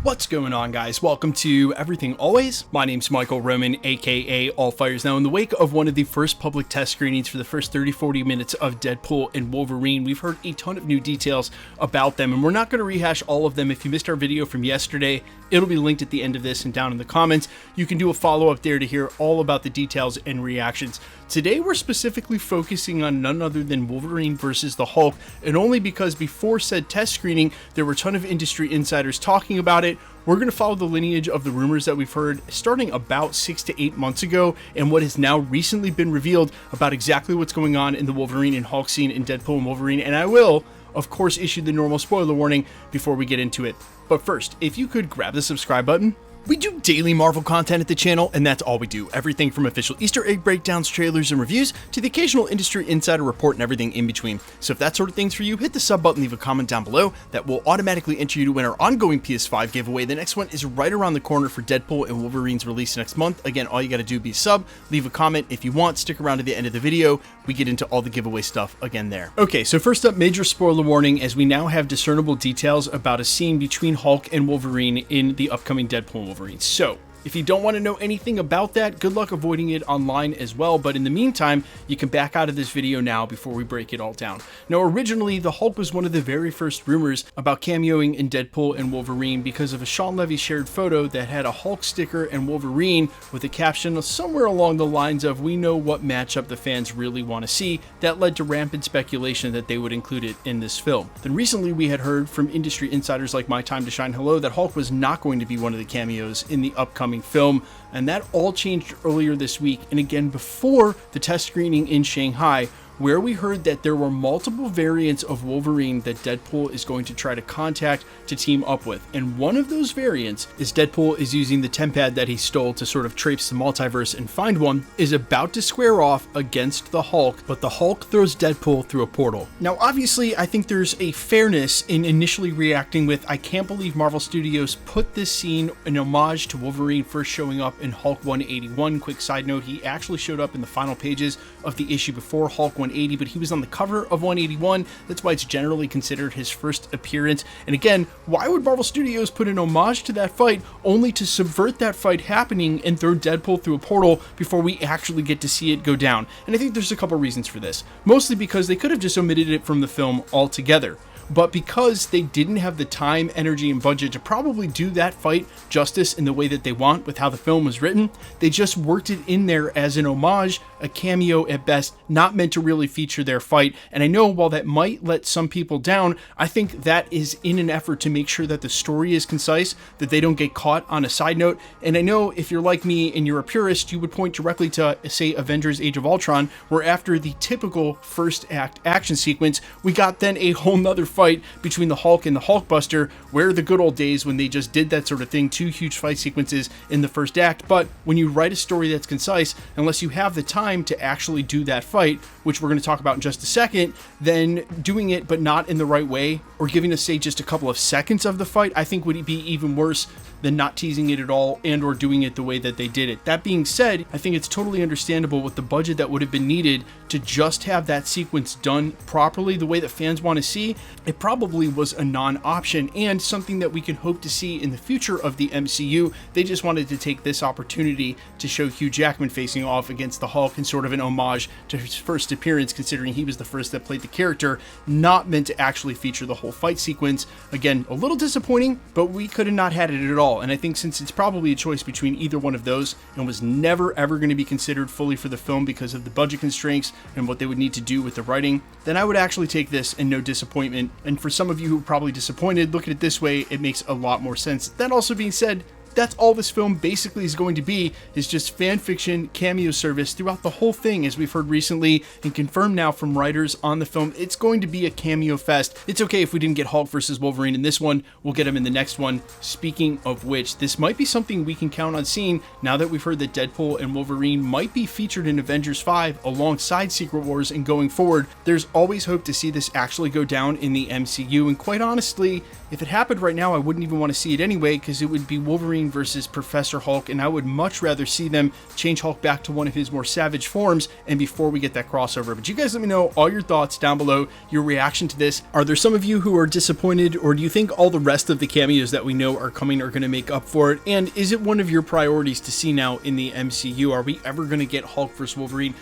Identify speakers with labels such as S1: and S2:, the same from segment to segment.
S1: What's going on, guys? Welcome to Everything Always. My name's Michael Roman, aka All Fires. Now, in the wake of one of the first public test screenings for the first 30-40 minutes of Deadpool and Wolverine, we've heard a ton of new details about them, and we're not going to rehash all of them. If you missed our video from yesterday, it'll be linked at the end of this and down in the comments. You can do a follow-up there to hear all about the details and reactions. Today, we're specifically focusing on none other than Wolverine versus the Hulk, and only because before said test screening, there were a ton of industry insiders talking about it. We're going to follow the lineage of the rumors that we've heard starting about 6 to 8 months ago and what has now recently been revealed about exactly what's going on in the Wolverine and Hulk scene in Deadpool and Wolverine. And I will, of course, issue the normal spoiler warning before we get into it. But first, if you could grab the subscribe button. We do daily Marvel content at the channel, and that's all we do. Everything from official Easter egg breakdowns, trailers, and reviews, to the occasional industry insider report and everything in between. So if that sort of thing's for you, hit the sub button, leave a comment down below. That will automatically enter you to win our ongoing PS5 giveaway. The next one is right around the corner for Deadpool and Wolverine's release next month. Again, all you gotta do is be a sub, leave a comment if you want, stick around to the end of the video. We get into all the giveaway stuff again there. Okay, so first up, major spoiler warning, as we now have discernible details about a scene between Hulk and Wolverine in the upcoming Deadpool and Wolverine. So, if you don't want to know anything about that, good luck avoiding it online as well, but in the meantime, you can back out of this video now before we break it all down. Now, originally, the Hulk was one of the very first rumors about cameoing in Deadpool and Wolverine because of a Sean Levy shared photo that had a Hulk sticker and Wolverine with a caption somewhere along the lines of, "We know what matchup the fans really want to see." That led to rampant speculation that they would include it in this film. Then recently, we had heard from industry insiders like My Time to Shine Hello that Hulk was not going to be one of the cameos in the upcoming film, and that all changed earlier this week, and again before the test screening in Shanghai, where we heard that there were multiple variants of Wolverine that Deadpool is going to try to contact to team up with. And one of those variants is Deadpool is using the tempad that he stole to sort of traipse the multiverse and find one, is about to square off against the Hulk, but the Hulk throws Deadpool through a portal. Now, obviously, I think there's a fairness in initially reacting with, I can't believe Marvel Studios put this scene in homage to Wolverine first showing up in Hulk 181. Quick side note, he actually showed up in the final pages of the issue before Hulk 180, but he was on the cover of 181. That's why it's generally considered his first appearance. And again, why would Marvel Studios put an homage to that fight only to subvert that fight happening and throw Deadpool through a portal before we actually get to see it go down? And I think there's a couple reasons for this. Mostly because they could have just omitted it from the film altogether. But because they didn't have the time, energy, and budget to probably do that fight justice in the way that they want with how the film was written, they just worked it in there as an homage, a cameo at best, not meant to really feature their fight. And I know while that might let some people down, I think that is in an effort to make sure that the story is concise, that they don't get caught on a side note. And I know if you're like me and you're a purist, you would point directly to, say, Avengers Age of Ultron, where after the typical first act action sequence, we got then a whole nother fight between the Hulk and the Hulkbuster, where the good old days when they just did that sort of thing, two huge fight sequences in the first act. But when you write a story that's concise, unless you have the time to actually do that fight, which we're going to talk about in just a second, then doing it but not in the right way, or giving us, say, just a couple of seconds of the fight, I think would be even worse than not teasing it at all and or doing it the way that they did it. That being said, I think it's totally understandable with the budget that would have been needed to just have that sequence done properly the way that fans want to see. It probably was a non-option and something that we can hope to see in the future of the MCU. They just wanted to take this opportunity to show Hugh Jackman facing off against the Hulk in sort of an homage to his first appearance, considering he was the first that played the character, not meant to actually feature the whole fight sequence. Again, a little disappointing, but we could have not had it at all. And I think since it's probably a choice between either one of those and was never ever going to be considered fully for the film because of the budget constraints and what they would need to do with the writing, then I would actually take this and no disappointment. And for some of you who are probably disappointed, look at it this way, it makes a lot more sense. That also being said, that's all this film basically is going to be, is just fan fiction cameo service throughout the whole thing. As we've heard recently and confirmed now from writers on the film, it's going to be a cameo fest. It's okay if we didn't get Hulk versus Wolverine in this one, we'll get him in the next one. Speaking of which, this might be something we can count on seeing now that we've heard that Deadpool and Wolverine might be featured in Avengers 5 alongside Secret Wars, and going forward, there's always hope to see this actually go down in the MCU. And quite honestly, if it happened right now, I wouldn't even want to see it anyway, because it would be Wolverine Wolverine versus Professor Hulk, and I would much rather see them change Hulk back to one of his more savage forms and before we get that crossover. But you guys let me know all your thoughts down below, your reaction to this. Are there some of you who are disappointed, or do you think all the rest of the cameos that we know are coming are going to make up for it? And is it one of your priorities to see now in the MCU? Are we ever going to get Hulk versus Wolverine?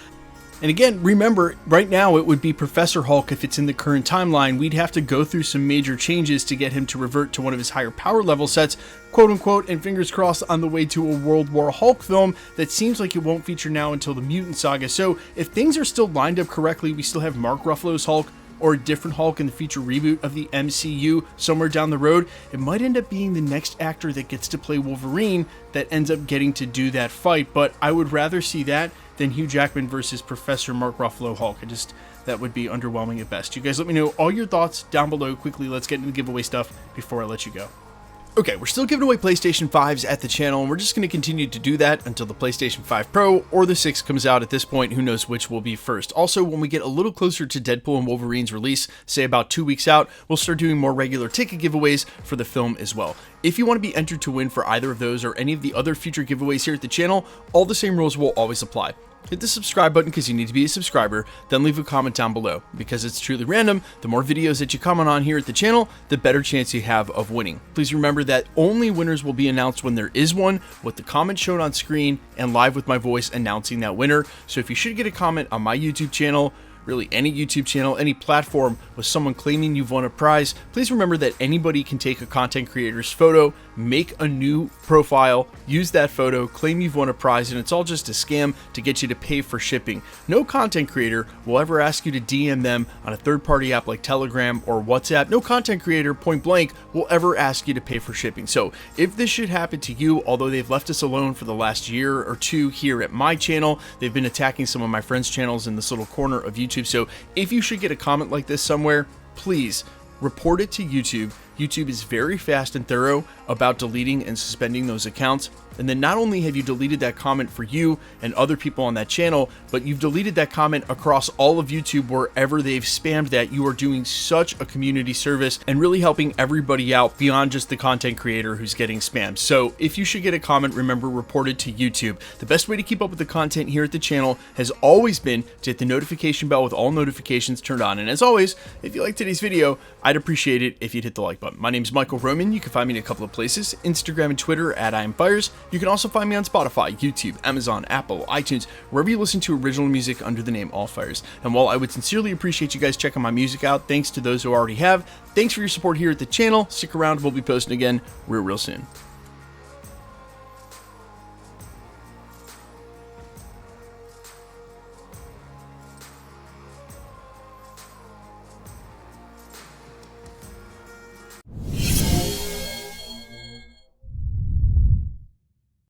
S1: And again, remember, right now it would be Professor Hulk if it's in the current timeline. We'd have to go through some major changes to get him to revert to one of his higher power level sets, quote unquote, and fingers crossed on the way to a World War Hulk film that seems like it won't feature now until the Mutant Saga. So if things are still lined up correctly, we still have Mark Ruffalo's Hulk or a different Hulk in the future reboot of the MCU somewhere down the road. It might end up being the next actor that gets to play Wolverine that ends up getting to do that fight, but I would rather see that than Hugh Jackman versus Professor Mark Ruffalo Hulk. That would be underwhelming at best. You guys let me know all your thoughts down below. Quickly, let's get into the giveaway stuff before I let you go. Okay, we're still giving away PlayStation 5s at the channel, and we're just going to continue to do that until the PlayStation 5 Pro or the 6 comes out. At this point, who knows which will be first. Also, when we get a little closer to Deadpool and Wolverine's release, say about 2 weeks out, we'll start doing more regular ticket giveaways for the film as well. If you want to be entered to win for either of those or any of the other future giveaways here at the channel, all the same rules will always apply. Hit the subscribe button because you need to be a subscriber, then leave a comment down below. Because it's truly random, the more videos that you comment on here at the channel, the better chance you have of winning. Please remember that only winners will be announced when there is one, with the comment shown on screen and live with my voice announcing that winner. So if you should get a comment on my YouTube channel, really any YouTube channel, any platform with someone claiming you've won a prize, please remember that anybody can take a content creator's photo, make a new profile, use that photo, claim you've won a prize, and it's all just a scam to get you to pay for shipping. No content creator will ever ask you to DM them on a third-party app like Telegram or WhatsApp. No content creator, point blank, will ever ask you to pay for shipping. So if this should happen to you, although they've left us alone for the last year or two here at my channel, they've been attacking some of my friends' channels in this little corner of YouTube. So if you should get a comment like this somewhere, please report it to YouTube. YouTube is very fast and thorough about deleting and suspending those accounts. And then not only have you deleted that comment for you and other people on that channel, but you've deleted that comment across all of YouTube wherever they've spammed that. You are doing such a community service and really helping everybody out beyond just the content creator who's getting spammed. So if you should get a comment, remember, report it to YouTube. The best way to keep up with the content here at the channel has always been to hit the notification bell with all notifications turned on. And as always, if you liked today's video, I'd appreciate it if you'd hit the like button. My name is Michael Roman. You can find me in a couple of places, Instagram and Twitter at IamFires. You can also find me on Spotify, YouTube, Amazon, Apple, iTunes, wherever you listen to original music under the name All Fires. And while I would sincerely appreciate you guys checking my music out, thanks to those who already have, thanks for your support here at the channel. Stick around, we'll be posting again real soon.